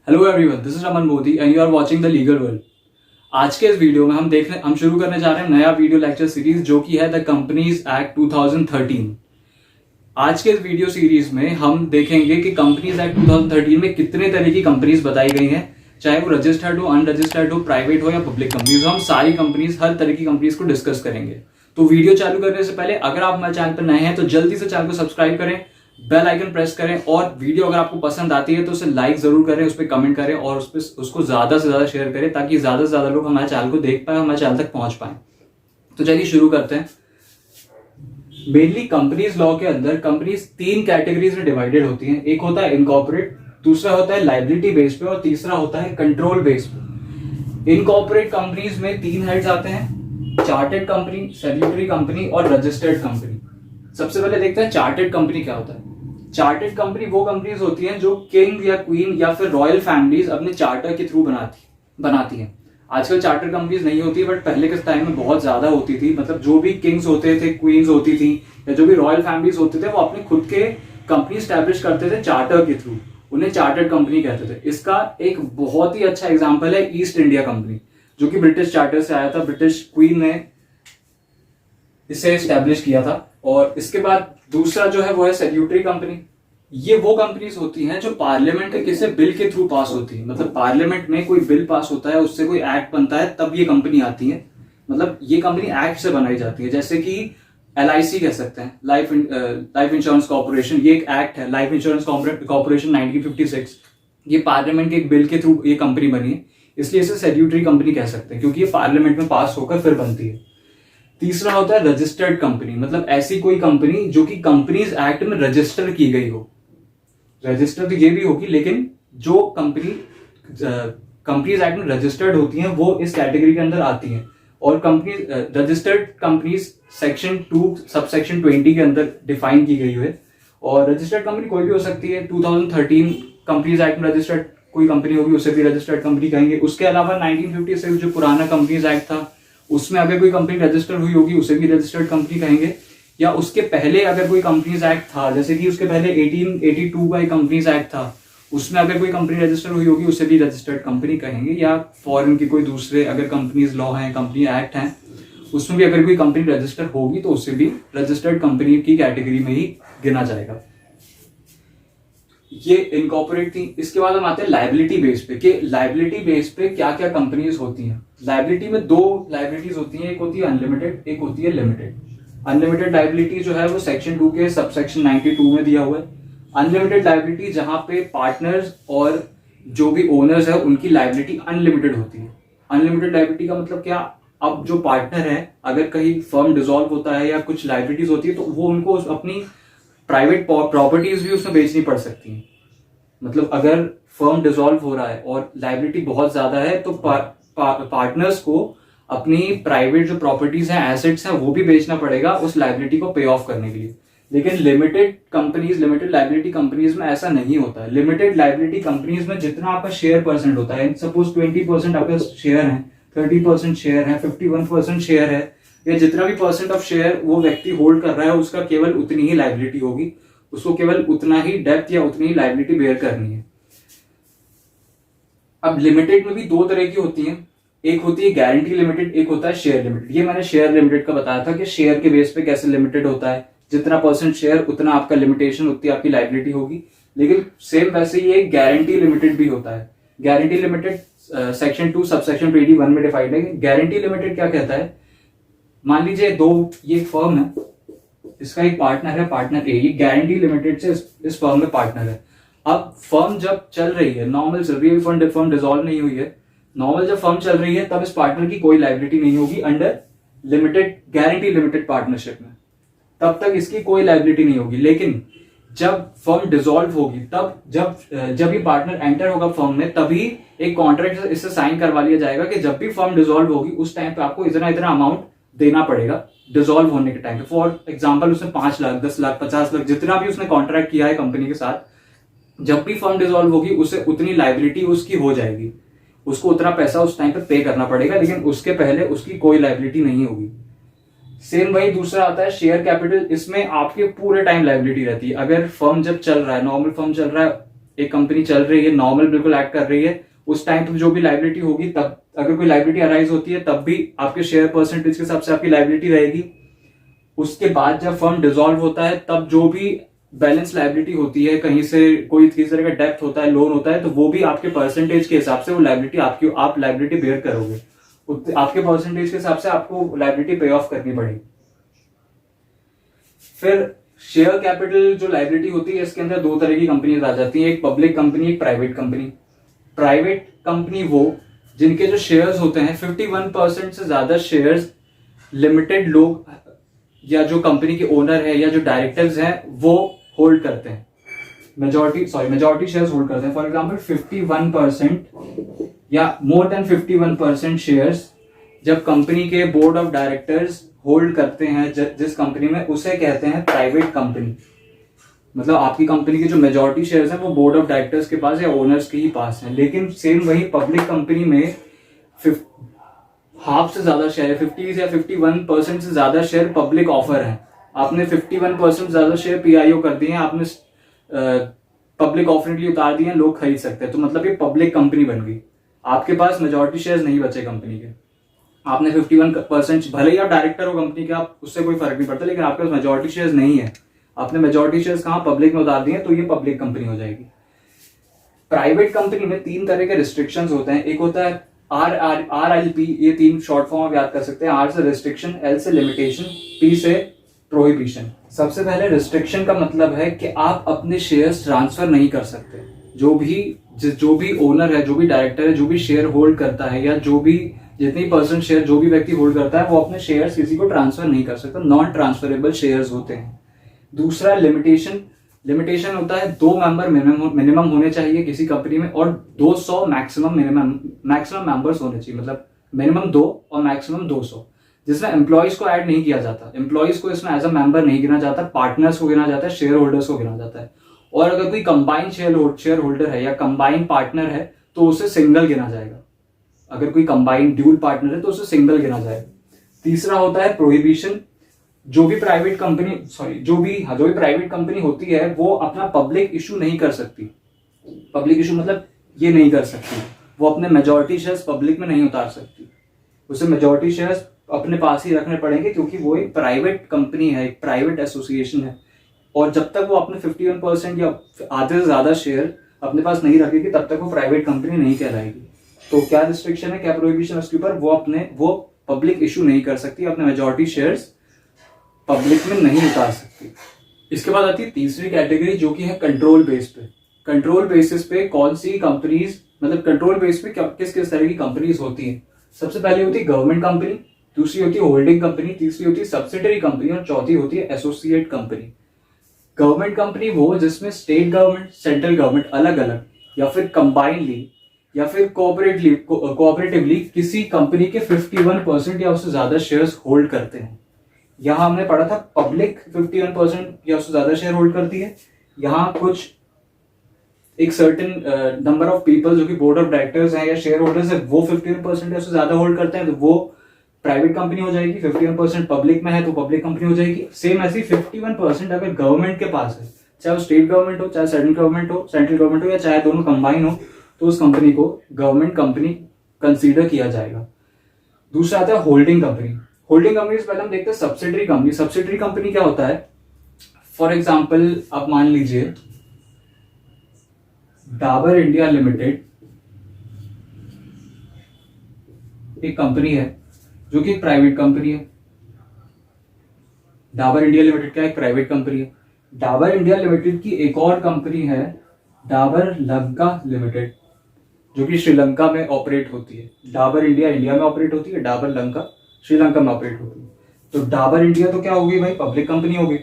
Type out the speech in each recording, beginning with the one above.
Hello everyone, this is Raman Modi and you are watching the legal world. आज के इस video में हम शुरू करने जा रहे हैं नया वीडियो लेक्चर सीरीज जो कि है द कंपनीज एक्ट 2013। आज के इस वीडियो सीरीज में हम देखेंगे कि कंपनीज एक्ट 2013 में कितने तरह की कंपनीज बताई गई हैं, चाहे वो रजिस्टर्ड हो, अनरजिस्टर्ड हो, प्राइवेट हो या पब्लिक कंपनीज हो। हम सारी कंपनीज, हर तरह की कंपनीज को डिस्कस करेंगे। तो वीडियो चालू करने से पहले अगर आप हमारे चैनल पर नए हैं तो जल्दी से चैनल को सब्सक्राइब करें, बेल आइकन प्रेस करें और वीडियो अगर आपको पसंद आती है तो उसे लाइक जरूर करें, उस पर कमेंट करें और उसको ज्यादा से ज्यादा शेयर करें ताकि ज्यादा से ज्यादा लोग हमारे चैनल को देख पाए, हमारे चैनल तक पहुंच पाए। तो चलिए शुरू करते हैं। मेनली कंपनीज लॉ के अंदर कंपनीज तीन कैटेगरीज में डिवाइडेड होती हैं। एक होता है इनकॉर्पोरेट, दूसरा होता है लाइबिलिटी बेस पे और तीसरा होता है कंट्रोल बेस पे। इनकॉर्पोरेट कंपनीज में तीन हेड्स आते हैं: चार्टर्ड कंपनी, स्टैट्यूटरी कंपनी और रजिस्टर्ड कंपनी। सबसे पहले देखते हैं चार्टर्ड कंपनी क्या होता है। चार्टर्ड कंपनी वो कंपनीज होती हैं जो किंग या क्वीन या फिर रॉयल फैमिलीज अपने चार्टर के थ्रू बनाती हैं। आजकल चार्टर कंपनीज नहीं होती, बट पहले के टाइम में बहुत ज्यादा होती थी। मतलब जो भी किंग्स होते थे, क्वींस होती थी या जो भी रॉयल फैमिलीज होते थे, वो अपने खुद के कंपनी स्टैब्लिश करते थे चार्टर के थ्रू। उन्हें चार्टर्ड कंपनी कहते थे। इसका एक बहुत ही अच्छा एग्जाम्पल है ईस्ट इंडिया कंपनी, जो कि ब्रिटिश चार्टर से आया था। ब्रिटिश क्वीन ने इसे स्टैब्लिश किया था। और इसके बाद दूसरा जो है वो है स्टैट्यूटरी कंपनी। ये वो कंपनीज होती हैं जो पार्लियामेंट के किसी बिल के थ्रू पास होती है। मतलब पार्लियामेंट में कोई बिल पास होता है, उससे कोई एक्ट बनता है, तब ये कंपनी आती है। मतलब ये कंपनी एक्ट से बनाई जाती है। जैसे कि LIC कह सकते हैं, लाइफ इंश्योरेंस कॉर्पोरेशन। ये एक एक्ट है, लाइफ इंश्योरेंस कॉर्पोरेशन 1956। ये पार्लियामेंट के एक बिल के थ्रू ये कंपनी बनी है, इसलिए इसे स्टैट्यूटरी कंपनी कह सकते हैं, क्योंकि ये पार्लियामेंट में पास होकर फिर बनती है। तीसरा होता है रजिस्टर्ड कंपनी। मतलब ऐसी कोई कंपनी जो कि कंपनीज एक्ट में रजिस्टर की गई हो। रजिस्टर तो ये भी होगी, लेकिन जो कंपनीज एक्ट में रजिस्टर्ड होती हैं वो इस कैटेगरी के अंदर आती हैं। और company registered companies section 2 subsection 20 के अंदर डिफाइन की गई है। और रजिस्टर्ड कंपनी कोई भी हो सकती है। 2013 कंपनीज एक्ट में रजिस्टर्ड कोई कंपनी होगी, उसे भी रजिस्टर्ड कंपनी कहेंगे। उसके अलावा 1956 जो पुराना कंपनीज एक्ट था, उसमें अगर कोई कंपनी रजिस्टर हुई होगी, उसे भी रजिस्टर्ड कंपनी कहेंगे। या उसके पहले अगर कोई कंपनीज एक्ट था, जैसे कि उसके पहले 1882 का एक कंपनीज एक्ट था, उसमें अगर कोई कंपनी रजिस्टर हुई होगी, उसे भी रजिस्टर्ड कंपनी कहेंगे। या फॉरेन की कोई दूसरे अगर कंपनीज लॉ हैं, कंपनी एक्ट हैं, उसमें भी अगर कोई कंपनी रजिस्टर होगी तो उसे भी रजिस्टर्ड कंपनी की कैटेगरी में ही गिना जाएगा। ये इनकॉर्पोरेट थी। इसके बाद हम आते हैं लाइबिलिटी बेस पे कि लाइबिलिटी बेस पे क्या क्या कंपनीज होती हैं। लाइबिलिटी में दो लाइबिलिटीज होती हैं, एक होती है अनलिमिटेड, एक होती है लिमिटेड। अनलिमिटेड लाइबिलिटी जो है वो सेक्शन 2 के सबसेक्शन 92 में दिया हुआ है। अनलिमिटेड लाइबिलिटी जहां पे पार्टनर्स और जो भी ओनर्स है उनकी लाइबिलिटी अनलिमिटेड होती है। अनलिमिटेड लाइबिलिटी का मतलब क्या? अब जो पार्टनर है, अगर कहीं फर्म डिसॉल्व होता है या कुछ लाइबिलिटीज होती है, तो वो उनको अपनी प्राइवेट प्रॉपर्टीज भी उसमें बेचनी पड़ सकती है। मतलब अगर फर्म डिसॉल्व हो रहा है और लाइबिलिटी बहुत ज्यादा है, तो पार्टनर्स को अपनी प्राइवेट जो प्रॉपर्टीज हैं, एसेट्स हैं, वो भी बेचना पड़ेगा उस लाइबिलिटी को पे ऑफ करने के लिए। लेकिन limited companies, limited liability companies में ऐसा नहीं होता है। लिमिटेड लाइबिलिटी कंपनीज में जितना आपका शेयर परसेंट होता है, सपोज 20% आपका शेयर है, 30% शेयर है, 51% शेयर है, या जितना भी परसेंट ऑफ शेयर वो व्यक्ति होल्ड कर रहा है, उसका केवल उतनी ही लाइबिलिटी होगी। उसको केवल उतना ही डेप्थ या उतनी ही लाइबिलिटी बेयर करनी है। अब लिमिटेड में भी दो तरह की होती हैं। एक होती है गारंटी लिमिटेड, एक होता है शेयर लिमिटेड। ये मैंने शेयर लिमिटेड का बताया था कि शेयर के बेस पे कैसे लिमिटेड होता है, जितना परसेंट शेयर उतना आपका लिमिटेशन, उतनी आपकी लाइबिलिटी होगी। लेकिन सेम वैसे ही एक गारंटी लिमिटेड भी होता है। गारंटी लिमिटेड सेक्शन 2 सबसेक्शन 21 में डिफाइंड है। गारंटी लिमिटेड क्या कहता है? मान लीजिए ये एक फर्म है, इसका एक पार्टनर है, पार्टनर ए। ये गारंटी लिमिटेड से इस फर्म में पार्टनर है। अब फर्म जब चल रही है, नॉर्मल चल रही है, फर्म डिसॉल्व नहीं हुई है, नॉर्मल जब फर्म चल रही है, तब इस पार्टनर की कोई लाइबिलिटी नहीं होगी under limited, guarantee limited partnership में। तब तक इसकी कोई लाइबिलिटी नहीं होगी। लेकिन जब फर्म डिसॉल्व होगी, तब जब ये पार्टनर एंटर होगा फर्म में, तभी एक कॉन्ट्रैक्ट इससे साइन करवा लिया जाएगा कि जब भी फर्म डिसॉल्व होगी, उस टाइम पे आपको इतना इतना अमाउंट देना पड़ेगा डिसॉल्व होने के टाइम पे। फॉर एग्जाम्पल, उसने 5 लाख, 10 लाख, 50 लाख, जितना भी उसने कॉन्ट्रैक्ट किया है कंपनी के साथ, जब भी फर्म डिसॉल्व होगी उसे उतनी लाइबिलिटी उसकी हो जाएगी। उसको उतना पैसा उस टाइम पे पे करना पड़ेगा, लेकिन उसके पहले उसकी कोई लाइबिलिटी नहीं होगी। सेम वही दूसरा आता है शेयर कैपिटल। इसमें आपके पूरे टाइम लाइबिलिटी रहती है। अगर फर्म जब चल रहा है, नॉर्मल फर्म चल रहा है, एक कंपनी चल रही है, नॉर्मल बिल्कुल एक्ट कर रही है, उस टाइम पे जो भी लाइबिलिटी होगी, तब अगर कोई लाइबिलिटी अराइज होती है तब भी आपके शेयर परसेंटेज के हिसाब से आपकी लाइबिलिटी रहेगी। उसके बाद जब फर्म डिसॉल्व होता है तब जो भी बैलेंस लाइबिलिटी होती है, कहीं से कोई किसी तरह का डेप्थ होता है, लोन होता है, तो वो भी आपके परसेंटेज के हिसाब से वो लाइबिलिटी आप लाइबिलिटी बेयर करोगे, आपके परसेंटेज के हिसाब से आपको लाइबिलिटी पे ऑफ करनी पड़ेगी। फिर शेयर कैपिटल जो लाइबिलिटी होती है, इसके अंदर दो तरह की कंपनीज आ जाती हैं, एक पब्लिक कंपनी, एक प्राइवेट कंपनी। प्राइवेट कंपनी वो जिनके जो शेयर्स होते हैं 51% से ज्यादा शेयर्स लिमिटेड लोग या जो कंपनी के ओनर है या जो डायरेक्टर्स हैं वो होल्ड करते हैं, मेजॉरिटी शेयर्स होल्ड करते हैं। फॉर एग्जांपल 51% या मोर देन 51% शेयर्स जब कंपनी के बोर्ड ऑफ डायरेक्टर्स होल्ड करते हैं जिस कंपनी में, उसे कहते हैं प्राइवेट कंपनी। मतलब आपकी कंपनी के जो मेजॉरिटी शेयर्स हैं वो बोर्ड ऑफ डायरेक्टर्स के पास या ओनर्स के ही पास हैं। लेकिन सेम वही पब्लिक कंपनी में हाफ से ज्यादा शेयर, 50 या 51% से ज्यादा शेयर पब्लिक ऑफर है। आपने 51% ज्यादा शेयर पीआईओ कर दिए हैं, आपने पब्लिक ऑफरिंग के लिए उतार दिए हैं, लोग खरीद सकते हैं, तो मतलब ये पब्लिक कंपनी बन गई। आपके पास मेजॉरिटी शेयर्स नहीं बचे कंपनी के, आपने 51%, भले ही आप डायरेक्टर हो कंपनी के, आप उससे कोई फर्क नहीं पड़ता, लेकिन आपके पास मेजॉरिटी शेयर्स नहीं है, आपने मेजॉरिटी शेयर्स कहां, पब्लिक में उतार दिए, तो ये पब्लिक कंपनी हो जाएगी। प्राइवेट कंपनी में 3 तरह के रिस्ट्रिक्शंस होते हैं। एक होता है RRP, ये 3 शॉर्ट फॉर्म आप याद कर सकते हैं। R से रिस्ट्रिक्शन, L से लिमिटेशन, P से प्रोहिबिशन। सबसे पहले रिस्ट्रिक्शन का मतलब है कि आप अपने शेयर्स ट्रांसफर नहीं कर सकते। जो भी ओनर है, जो भी डायरेक्टर है, जो भी शेयर होल्ड करता है, या जो भी जितनी परसेंट शेयर जो भी व्यक्ति होल्ड करता है, वो अपने शेयर्स किसी को ट्रांसफर नहीं कर सकता। नॉन ट्रांसफरेबल शेयर्स होते हैं। दूसरा लिमिटेशन होता है 2 मेंबर मिनिमम होने चाहिए किसी कंपनी में, और 200 मैक्सिमम मेंबर्स होने चाहिए। मतलब मिनिमम 2 और मैक्सिमम 200, जिसमें एम्प्लॉइज को ऐड नहीं किया जाता। एम्प्लॉइज को इसमें एज अ मेंबर नहीं गिना जाता, पार्टनर्स को गिना जाता है, शेयर होल्डर्स को गिना जाता है। और अगर कोई कंबाइंड शेयर होल्डर है या कंबाइंड पार्टनर है तो उसे सिंगल गिना जाएगा। अगर कोई कंबाइंड ड्यूल पार्टनर है तो उसे सिंगल गिना जाएगा। तीसरा होता है प्रोहिबिशन। जो भी प्राइवेट कंपनी होती है वो अपना पब्लिक इशू नहीं कर सकती। पब्लिक इशू मतलब ये नहीं कर सकती, वो अपने मेजॉरिटी शेयर्स पब्लिक में नहीं उतार सकती। उसे मेजॉरिटी शेयर्स अपने पास ही रखने पड़ेंगे, क्योंकि वो एक प्राइवेट कंपनी है, एक प्राइवेट एसोसिएशन है। और जब तक वो अपने 51% या आधे से ज्यादा शेयर अपने पास नहीं रखेगी, तब तक वो प्राइवेट कंपनी नहीं कहलाएगी। तो क्या रिस्ट्रिक्शन है, क्या प्रोहिबिशन उसके ऊपर, वो पब्लिक इशू नहीं कर सकती, अपने मेजॉरिटी शेयर्स पब्लिक में नहीं उतार सकती। इसके बाद आती है तीसरी कैटेगरी, जो कि है कंट्रोल बेस पे। कंट्रोल बेसिस पे कौन सी कंपनीज, मतलब कंट्रोल बेस पे किस किस तरह की कंपनीज होती हैं। सबसे पहले होती है गवर्नमेंट कंपनी, दूसरी होती है होल्डिंग कंपनी, तीसरी होती है सब्सिडरी कंपनी, और चौथी होती है एसोसिएट कंपनी। गवर्नमेंट कंपनी वो जिसमें स्टेट गवर्नमेंट, सेंट्रल गवर्नमेंट अलग अलग या फिर कंबाइनली या फिर कोऑपरेटिवली किसी कंपनी के 51% या उससे ज्यादा शेयर्स होल्ड करते हैं। यहां हमने पढ़ा था पब्लिक 51% या उससे ज्यादा शेयर होल्ड करती है। यहां कुछ एक सर्टेन नंबर ऑफ पीपल जो कि बोर्ड ऑफ डायरेक्टर्स हैं या शेयर होल्डर्स है, वो 51% या उससे ज्यादा होल्ड करते हैं, तो वो प्राइवेट कंपनी हो जाएगी। 51% पब्लिक में है तो पब्लिक कंपनी हो जाएगी। सेम ऐसी 51% अगर गवर्नमेंट के पास है, चाहे वो स्टेट गवर्नमेंट हो, चाहे सेंट्रल गवर्नमेंट हो या चाहे दोनों कंबाइन हो, तो उस कंपनी को गवर्नमेंट कंपनी कंसीडर किया जाएगा। दूसरा आता है होल्डिंग कंपनी। होल्डिंग कंपनी से पहले हम देखते हैं सब्सिडरी कंपनी। सब्सिडरी कंपनी क्या होता है, फॉर एग्जाम्पल आप मान लीजिए डाबर इंडिया लिमिटेड एक कंपनी है जो कि प्राइवेट कंपनी है। डाबर इंडिया लिमिटेड क्या एक प्राइवेट कंपनी है। डाबर इंडिया लिमिटेड की एक और कंपनी है डाबर लंका लिमिटेड, जो कि श्रीलंका में ऑपरेट होती है। डाबर इंडिया में ऑपरेट होती है, डाबर लंका श्रीलंका में ऑपरेट होती है। तो डाबर इंडिया तो क्या होगी भाई, पब्लिक कंपनी होगी,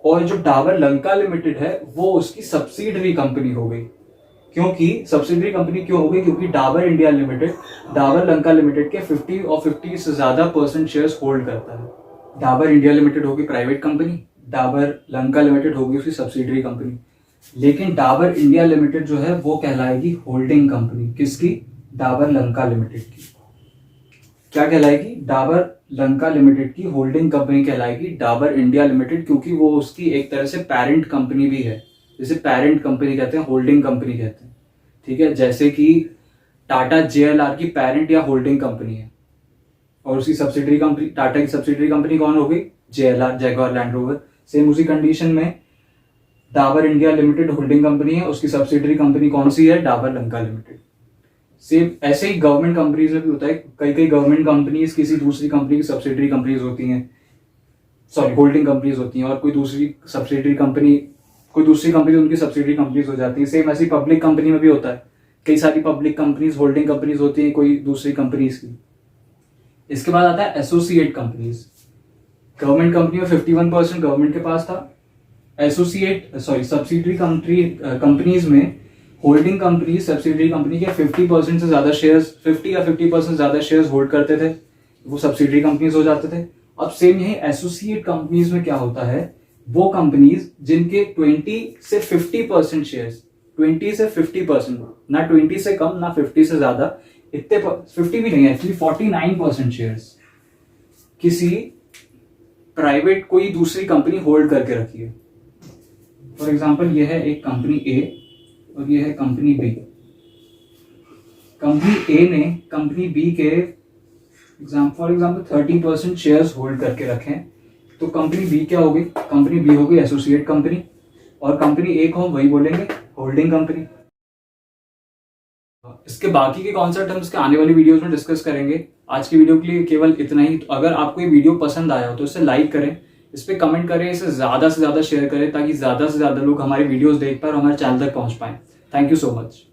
और जो डाबर लंका लिमिटेड है वो उसकी सब्सिडरी कंपनी हो गई। क्योंकि सब्सिडरी कंपनी क्यों हो गई, क्योंकि Dabur India limited Dabur Lanka limited के 50 से ज्यादा % शेयर्स होल्ड करता है। डाबर इंडिया लिमिटेड होगी private company, Dabur Lanka limited होगी उसकी सब्सिडरी कंपनी। लेकिन डाबर इंडिया लिमिटेड जो है वो कहलाएगी होल्डिंग कंपनी। किसकी, डाबर लंका लिमिटेड की। क्या कहलाएगी, डाबर लंका लिमिटेड की होल्डिंग कंपनी कहलाएगी डाबर इंडिया लिमिटेड, क्योंकि वो उसकी एक तरह से पेरेंट कंपनी भी है। जैसे पेरेंट कंपनी कहते हैं, होल्डिंग कंपनी कहते हैं, ठीक है। जैसे कि टाटा JLR की पेरेंट या होल्डिंग कंपनी है, और उसकी सब्सिडरी कंपनी, टाटा की सब्सिडरी कंपनी कौन हो गई? JLR, Jaguar land rover. Same उसी कंडीशन में Dabur India limited holding company है, उसकी सब्सिडरी कंपनी कौन सी है? डाबर लंका लिमिटेड। सेम ऐसे ही गवर्नमेंट कंपनीज में भी होता है, कई कई गवर्नमेंट कंपनीज किसी दूसरी कंपनी की सब्सिडरी कंपनीज होती हैं, सॉरी होल्डिंग कंपनीज होती हैं, और कोई दूसरी कंपनी उनकी सब्सिडरी कंपनीज हो जाती है। सेम ऐसी पब्लिक कंपनी में भी होता है, कई सारी पब्लिक कंपनीज होल्डिंग कंपनीज होती हैं कोई दूसरी कंपनीज की। इसके बाद आता है एसोसिएट कंपनीज। गवर्नमेंट कंपनी में 51% गवर्नमेंट के पास था। सब्सिडरी कंपनीज में होल्डिंग कंपनी सब्सिडरी कंपनी के 50% से ज्यादा शेयर्स, 50 या 50% ज्यादा शेयर्स होल्ड करते थे, वो सब्सिडरी कंपनीज हो जाते थे। अब सेम यही एसोसिएट कंपनीज में क्या होता है, वो कंपनीज जिनके 20 से 50% शेयर्स, 20 से 50%, ना 20 से कम ना 50 से ज्यादा, इतने 50 भी नहीं है एक्चुअली, 49% शेयर्स किसी प्राइवेट कोई दूसरी कंपनी होल्ड करके रखी है। फॉर एग्जाम्पल ये है एक कंपनी ए और ये है कंपनी बी। कंपनी ए ने कंपनी बी के फॉर एग्जाम्पल 30% शेयर्स होल्ड करके रखे हैं, तो कंपनी बी क्या होगी? कंपनी बी होगी एसोसिएट कंपनी, और कंपनी ए को हम वही बोलेंगे होल्डिंग कंपनी। इसके बाकी के कॉन्सेप्ट हम इसके आने वाली वीडियोस में डिस्कस करेंगे। आज की वीडियो के लिए केवल इतना ही। तो अगर आपको ये वीडियो पसंद आया हो तो इसे लाइक करें, इस पे कमेंट करें, इसे ज्यादा से ज्यादा शेयर करें, ताकि ज्यादा से ज्यादा लोग हमारे वीडियोस देख पाए और हमारे चैनल तक पहुंच पाए। Thank you so much.